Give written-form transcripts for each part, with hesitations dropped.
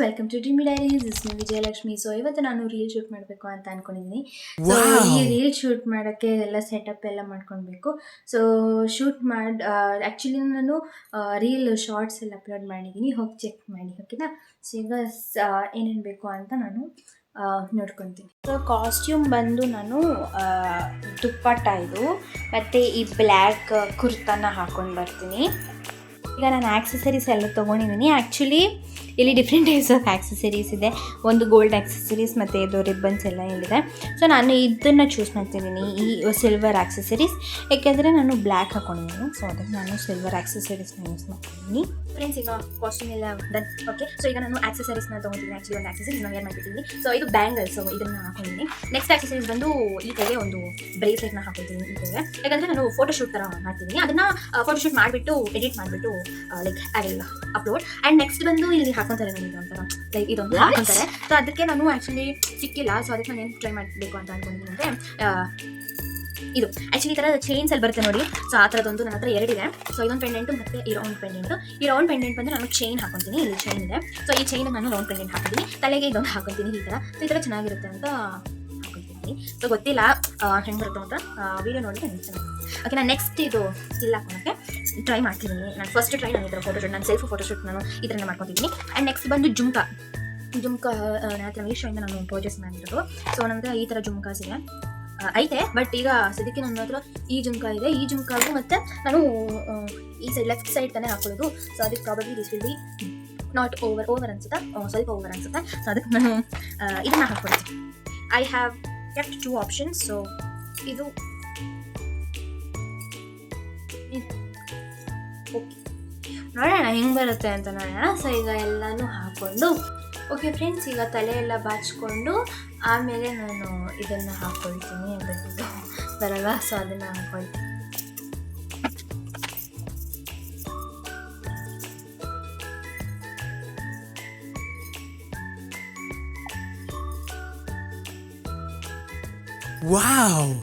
Welcome to dreamy diaries. This me Vijayalakshmi. So ಇವತ್ತು ನಾನು reel shoot ಮಾಡಬೇಕು ಅಂತ ಅನ್ಕೊಂಡಿದ್ದೀನಿ. ಸೊ ಈ ರೀಲ್ ಶೂಟ್ ಮಾಡೋಕ್ಕೆ ಎಲ್ಲ ಸೆಟಪ್ ಎಲ್ಲ ಮಾಡ್ಕೊಳ್ಬೇಕು. ಸೊ ಶೂಟ್ ಮಾಡಿ ಆ್ಯಕ್ಚುಲಿ ನಾನು ರೀಲ್ ಶಾರ್ಟ್ಸ್ ಎಲ್ಲ ಅಪ್ಲೋಡ್ ಮಾಡಿದ್ದೀನಿ, ಹೋಗಿ ಚೆಕ್ ಮಾಡಿ, ಓಕೆನಾ. ಸೊ ಈಗ ಏನೇನು ಬೇಕು ಅಂತ ನಾನು ನೋಡ್ಕೊತೀನಿ. ಸೊ ಕಾಸ್ಟ್ಯೂಮ್ ಬಂದು ನಾನು ದುಪ್ಪಟ್ಟ ಇದು ಮತ್ತು ಈ ಬ್ಲ್ಯಾಕ್ ಕುರ್ತಾನ ಹಾಕ್ಕೊಂಡು ಬರ್ತೀನಿ. ಈಗ ನಾನು ಆಕ್ಸೆಸರೀಸ್ ಎಲ್ಲ ತೊಗೊಂಡಿದ್ದೀನಿ. ಆ್ಯಕ್ಚುಲಿ ಇಲ್ಲಿ ಡಿಫ್ರೆಂಟ್ ಟೈಪ್ಸ್ ಆಫ್ ಆಕ್ಸೆಸರೀಸ್ ಇದೆ. ಒಂದು ಗೋಲ್ಡ್ ಆಕ್ಸೆಸರೀಸ್ ಮತ್ತು ಇದು ರಿಬ್ಬನ್ಸ್ ಎಲ್ಲ ಇಲ್ಲಿದೆ. ಸೊ ನಾನು ಇದನ್ನು ಚೂಸ್ ಮಾಡ್ತಿದ್ದೀನಿ, ಈ ಸಿಲ್ವರ್ ಆಕ್ಸೆಸರೀಸ್, ಯಾಕೆಂದರೆ ನಾನು ಬ್ಲ್ಯಾಕ್ ಹಾಕ್ಕೊಂಡಿದ್ದೀನಿ. ಸೊ ಅದಕ್ಕೆ ನಾನು ಸಿಲ್ವರ್ ಆಕ್ಸೆಸರೀಸ್ನ ಯೂಸ್ ಮಾಡ್ತಿದ್ದೀನಿ. ಫ್ರೆಂಡ್ಸ್, ಈಗ ಕಾಸ್ಟ್ಯೂಮ್ ಎಲ್ಲ ಡನ್. ಓಕೆ, ಸೊ ಈಗ ನಾನು ಆಕ್ಸೆಸರೀಸ್ನ ತೊಗೊತೀನಿ. ಆ್ಯಕ್ಚುಲಿ ಒಂದು ಆಕ್ಸೆಸರೀಸ್ ನಾನು ಏನು ಮಾಡ್ತಿದ್ದೀನಿ, ಸೊ ಇದು ಬ್ಯಾಂಗಲ್ಸ್, ಸೊ ಇದನ್ನು ಹಾಕೊಂಡಿದ್ದೀನಿ. ನೆಕ್ಸ್ಟ್ ಆಕ್ಸೆಸರೀಸ್ ಬಂದು ಈ ಕಡೆ ಒಂದು ಬ್ರೇಸ್ಲೆಟ್ನ ಹಾಕೊಳ್ತೀನಿ ಈ ಕಡೆ, ಯಾಕಂದರೆ ನಾನು ಫೋಟೋಶೂಟ್ ಥರ ಮಾಡ್ತಿದ್ದೀನಿ. ಅದನ್ನು ಫೋಟೋಶೂಟ್ ಮಾಡಿಬಿಟ್ಟು ಎಡಿಟ್ ಮಾಡಿಬಿಟ್ಟು like I will upload. And next ಬಂದು ಇಲ್ಲಿ ಹಾಕೊತಾರೆ ನನಗೆ ಒಂಥರ ಲೈಕ್ ಇದೊಂದು ಹಾಕೊತಾರೆ. ಸೊ ಅದಕ್ಕೆ ನಾನು ಆ್ಯಕ್ಚುಲಿ ಸಿಕ್ಕಿಲ್ಲ. ಸೊ ಅದಕ್ಕೆ ನಾನು ಏನು ಟ್ರೈ ಮಾಡಬೇಕು ಅಂತ ಅಂದ್ಕೊಂಡಿದ್ದೀನಿ ಅಂದರೆ ಇದು ಆ್ಯಕ್ಚುಲಿ ಈ ಥರ ಚೈನ್ಸ್ ಅಲ್ಲಿ ಬರುತ್ತೆ ನೋಡಿ. ಸೊ ಆ ಥರದೊಂದು ನನ್ನ ಹತ್ರ ಎರಡಿದೆ. ಸೊ ಇದೊಂದು ಪೆಂಡೆಂಟು ಮತ್ತು ಈ ರೌಂಡ್ ಪೆಂಡೆಂಟು. ಈ ರೌಂಡ್ ಪೆಂಡೆಂಟ್ ಬಂದು ನಾನು ಚೈನ್ ಹಾಕೊತೀನಿ. ಇಲ್ಲಿ ಚೈನ್ ಇದೆ. ಸೊ ಈ ಚೈನ್ ನಾನು ರೌಂಡ್ ಪೆಂಡೆಂಟ್ ಹಾಕ್ತೀನಿ, ತಲೆಗೆ ಇದೊಂದು ಹಾಕೊತೀನಿ ಈ ಥರ. ಸೊ ಈ ಥರ ಚೆನ್ನಾಗಿರುತ್ತೆ ಅಂತ ಹಾಕೊತೀನಿ. ಸೊ ಗೊತ್ತಿಲ್ಲ ಹೆಂಗೆ ಬರುತ್ತೆ ಅಂತ ವೀಡಿಯೋ ನೋಡಿ ಚೆನ್ನಾಗಿ. ಓಕೆ, ನಾನು ನೆಕ್ಸ್ಟ್ ಇದು ಸ್ಟಿಲ್ ಹಾಕೋಕ್ಕೆ ಟ್ರೈ ಮಾಡ್ತಿದ್ದೀನಿ. ನಾನು ಫಸ್ಟ್ ಟ್ರೈ ನಾನು ಈ ಥರ ಫೋಟೋಶೂಟ್, ನಾನು ಸೆಲ್ಫ್ ಫೋಟೋಶೂಟ್ ನಾನು ಈ ಥರನೇ ಮಾಡ್ಕೊತಿದ್ದೀನಿ. ಆ್ಯಂಡ್ ನೆಕ್ಸ್ಟ್ ಬಂದು ಜುಮ್ಕಾ ನನ್ನ ಹತ್ರ ಮೀಶೋಯಿಂದ ನಾನು ಪರ್ಚೇಸ್ ಮಾಡಿರೋದು. ಸೊ ನನ್ನ ಹತ್ರ ಈ ಥರ ಜುಮ್ಕಾಸ್ ಇದೆ ಐತೆ, ಬಟ್ ಈಗ ಸದ್ಯಕ್ಕೆ ನನ್ನ ಹತ್ರ ಈ ಜುಮ್ಕಾ ಇದೆ. ಈ ಜುಮ್ಕಾಗೂ ಮತ್ತು ನಾನು ಈ ಸೈಡ್ ಲೆಫ್ಟ್ ಸೈಡ್ ತಾನೇ ಹಾಕೊಳ್ಳೋದು. ಸೊ ಅದಕ್ಕೆ probably this will be not over ಅನ್ಸುತ್ತಾ, ಸ್ವಲ್ಪ ಓವರ್ ಅನ್ಸುತ್ತೆ. ಸೊ ಅದಕ್ಕೆ ನಾನು ಇದನ್ನು ಹಾಕ್ಕೊಳ್ತೀನಿ. I have kept 2 options. So ಇದು ಓಕೆ, ನೋಡೋಣ ಹೆಂಗೆ ಬರುತ್ತೆ ಅಂತ ನೋಡೋಣ. ಸೊ ಈಗ ಎಲ್ಲನೂ ಹಾಕ್ಕೊಂಡು ಓಕೆ ಫ್ರೆಂಡ್ಸ್, ಈಗ ತಲೆ ಎಲ್ಲ ಬಾಚಿಕೊಂಡು ಆಮೇಲೆ ನಾನು ಇದನ್ನು ಹಾಕ್ಕೊಳ್ತೀನಿ. ಅದಕ್ಕೆ ಬರಲ್ಲ, ಸೊ ಅದನ್ನು ಹಾಕ್ಕೊಳ್ತೀನಿ. ವಾವ್!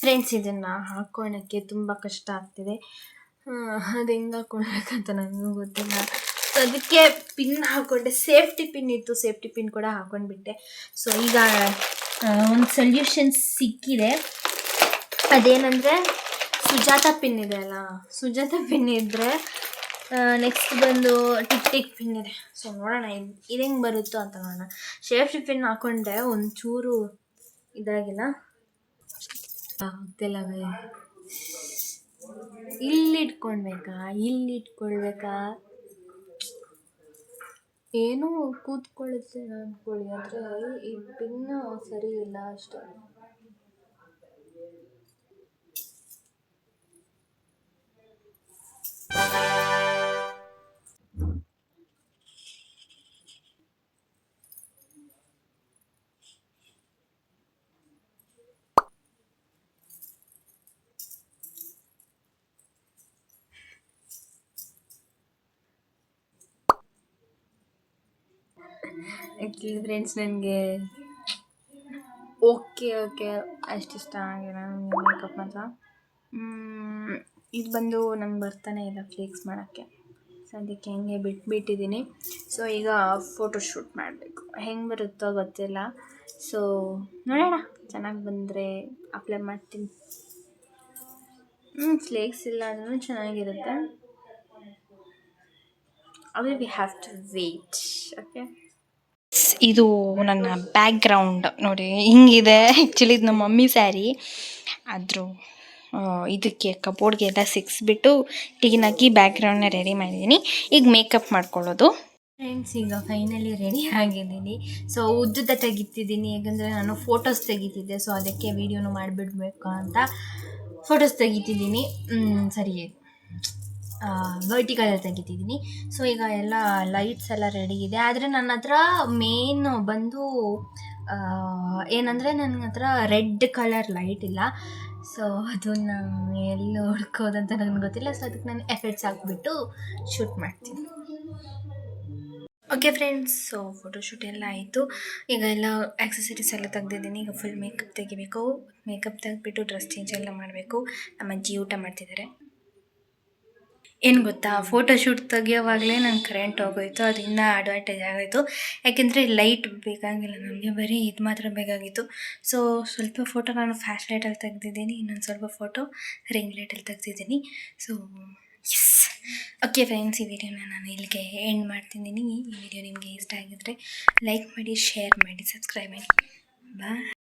ಫ್ರೆಂಡ್ಸ್, ಇದನ್ನು ಹಾಕ್ಕೊಳ್ಳೋಕ್ಕೆ ತುಂಬ ಕಷ್ಟ ಆಗ್ತಿದೆ. ಅದು ಹೆಂಗೆ ಹಾಕ್ಕೊಳ್ಬೇಕಂತ ನನಗೂ ಗೊತ್ತಿಲ್ಲ. ಸೊ ಅದಕ್ಕೆ ಪಿನ್ ಹಾಕ್ಕೊಂಡೆ. ಸೇಫ್ಟಿ ಪಿನ್ ಇತ್ತು, ಸೇಫ್ಟಿ ಪಿನ್ ಕೂಡ ಹಾಕ್ಕೊಂಡ್ಬಿಟ್ಟೆ. ಸೊ ಈಗ ಒಂದು ಸೊಲ್ಯೂಷನ್ ಸಿಕ್ಕಿದೆ. ಅದೇನೆಂದರೆ ಸುಜಾತ ಪಿನ್ ಇದೆ ಅಲ್ಲ, ಸುಜಾತ ಪಿನ್ ಇದ್ದರೆ ನೆಕ್ಸ್ಟ್ ಬಂದು ಟಿಕ್ ಪಿನ್ ಇದೆ. ಸೊ ನೋಡೋಣ ಇದು ಹೆಂಗೆ ಬರುತ್ತೋ ಅಂತ ನೋಡೋಣ. ಸೇಫ್ಟಿ ಪಿನ್ ಹಾಕ್ಕೊಂಡೆ, ಒಂಚೂರು ಇದಾಗಿಲ್ಲ, ಆಗ್ತಿಲ್ಲವೇ. ಇಲ್ಲಿ ಇಟ್ಕೊಳ್ಬೇಕಾ ಏನೋ ಕೂತ್ಕೊಳ್ಳುತ್ತೆ ಅಂದ್ಕೊಳ್ಳಿ, ಆದರೆ ಈ ಪಿನ್ನು ಸರಿ ಇಲ್ಲ ಅಷ್ಟೇ. ಆ್ಯಕ್ಚುಲಿ ಫ್ರೆಂಡ್ಸ್, ನನಗೆ ಓಕೆ ಅಷ್ಟಿಷ್ಟ ಆಗಿಲ್ಲ ನನಗೆ ಮೇಕಪ್ ಮಾತ್ರ. ಇದು ಬಂದು ನಂಗೆ ಬರ್ತಾನೆ ಇಲ್ಲ ಫ್ಲೇಕ್ಸ್ ಮಾಡೋಕ್ಕೆ. ಸೊ ಅದಕ್ಕೆ ಹೆಂಗೆ ಬಿಟ್ಟಿದ್ದೀನಿ. ಸೊ ಈಗ ಫೋಟೋಶೂಟ್ ಮಾಡಬೇಕು, ಹೆಂಗೆ ಬರುತ್ತೋ ಗೊತ್ತಿಲ್ಲ. ಸೊ ನೋಡೋಣ, ಚೆನ್ನಾಗಿ ಬಂದರೆ ಅಪ್ಲೈ ಮಾಡ್ತೀನಿ. ಫ್ಲೇಕ್ಸ್ ಇಲ್ಲ ಅಂದ್ರೂ ಚೆನ್ನಾಗಿರುತ್ತೆ. ಆದರೆ we have to wait. Okay, ಇದು ನನ್ನ ಬ್ಯಾಕ್ ಗ್ರೌಂಡ್ ನೋಡಿ ಹಿಂಗಿದೆ. ಆ್ಯಕ್ಚುಲಿ ಇದು ನಮ್ಮ ಮಮ್ಮಿ ಸ್ಯಾರಿ. ಆದರೂ ಇದಕ್ಕೆ ಕಬೋರ್ಡ್ಗೆ ಎಲ್ಲ ಸಿಕ್ಸ್ಬಿಟ್ಟು ಟೀನಾಕಿ ಬ್ಯಾಕ್ ಗ್ರೌಂಡನ್ನ ರೆಡಿ ಮಾಡಿದ್ದೀನಿ. ಈಗ ಮೇಕಪ್ ಮಾಡ್ಕೊಳ್ಳೋದು. ಫ್ರೆಂಡ್ಸ್, ಈಗ ಫೈನಲಿ ರೆಡಿ ಆಗಿದ್ದೀನಿ. ಸೊ ಉದ್ದುದ ತೆಗಿತಿದ್ದೀನಿ, ಯಾಕಂದರೆ ನಾನು ಫೋಟೋಸ್ ತೆಗಿತಿದ್ದೆ. ಸೊ ಅದಕ್ಕೆ ವೀಡಿಯೋನು ಮಾಡಿಬಿಡ್ಬೇಕು ಅಂತ ಫೋಟೋಸ್ ತೆಗಿತಿದ್ದೀನಿ. ಸರಿ, ವರ್ಟಿಕಲಲ್ಲಿ ತೆಗಿತಿದ್ದೀನಿ. ಸೊ ಈಗ ಎಲ್ಲ ಲೈಟ್ಸ್ ಎಲ್ಲ ರೆಡಿ ಇದೆ. ಆದರೆ ನನ್ನ ಹತ್ರ ಮೇನ್ ಬಂದು ಏನಂದರೆ ನನ್ನ ಹತ್ರ ರೆಡ್ ಕಲರ್ ಲೈಟ್ ಇಲ್ಲ. ಸೊ ಅದನ್ನು ಎಲ್ಲಿ ಹುಡ್ಕೋದಂತ ನನಗೆ ಗೊತ್ತಿಲ್ಲ. ಸೊ ಅದಕ್ಕೆ ನಾನು ಎಫೆಕ್ಟ್ಸ್ ಹಾಕ್ಬಿಟ್ಟು ಶೂಟ್ ಮಾಡ್ತೀನಿ. ಓಕೆ ಫ್ರೆಂಡ್ಸ್, ಸೊ ಫೋಟೋಶೂಟ್ ಎಲ್ಲ ಆಯಿತು. ಈಗ ಎಲ್ಲ ಆಕ್ಸೆಸರೀಸ್ ಎಲ್ಲ ತೆಗ್ದಿದ್ದೀನಿ. ಈಗ ಫುಲ್ ಮೇಕಪ್ ತೆಗಿಬೇಕು. ಮೇಕಪ್ ತೆಗೆದ್ಬಿಟ್ಟು ಡ್ರೆಸ್ ಚೇಂಜ್ ಎಲ್ಲ ಮಾಡಬೇಕು. ನಮ್ಮ ಅಜ್ಜಿ ಊಟ ಮಾಡ್ತಿದ್ದಾರೆ. ಏನು ಗೊತ್ತಾ, ಫೋಟೋಶೂಟ್ ತೆಗಿಯೋವಾಗಲೇ ನಂಗೆ ಕರೆಂಟ್ ಹೋಗೋಯಿತು. ಅದು ಇನ್ನೂ ಅಡ್ವಾಂಟೇಜ್ ಆಗೋಯಿತು. ಯಾಕೆಂದರೆ ಲೈಟ್ ಬೇಕಾಗಿಲ್ಲ ನನಗೆ, ಬರೀ ಇದು ಮಾತ್ರ ಬೇಕಾಗಿತ್ತು. ಸೊ ಸ್ವಲ್ಪ ಫೋಟೋ ನಾನು ಫ್ಲ್ಯಾಶ್ ಲೈಟಲ್ಲಿ ತೆಗೆದಿದ್ದೀನಿ, ಇನ್ನೊಂದು ಸ್ವಲ್ಪ ಫೋಟೋ ರಿಂಗ್ ಲೈಟಲ್ಲಿ ತೆಗೆದಿದ್ದೀನಿ. So yes. ಓಕೆ ಫ್ರೆಂಡ್ಸ್, ಈ ವಿಡಿಯೋನ ನಾನು ಇಲ್ಲಿಗೆ ಎಂಡ್ ಮಾಡ್ತಿದ್ದೀನಿ. ಈ ವಿಡಿಯೋ ನಿಮಗೆ ಇಷ್ಟ ಆಗಿದ್ದರೆ ಲೈಕ್ ಮಾಡಿ, ಶೇರ್ ಮಾಡಿ, ಸಬ್ಸ್ಕ್ರೈಬ್ ಮಾಡಿ. ಬಾಯ್.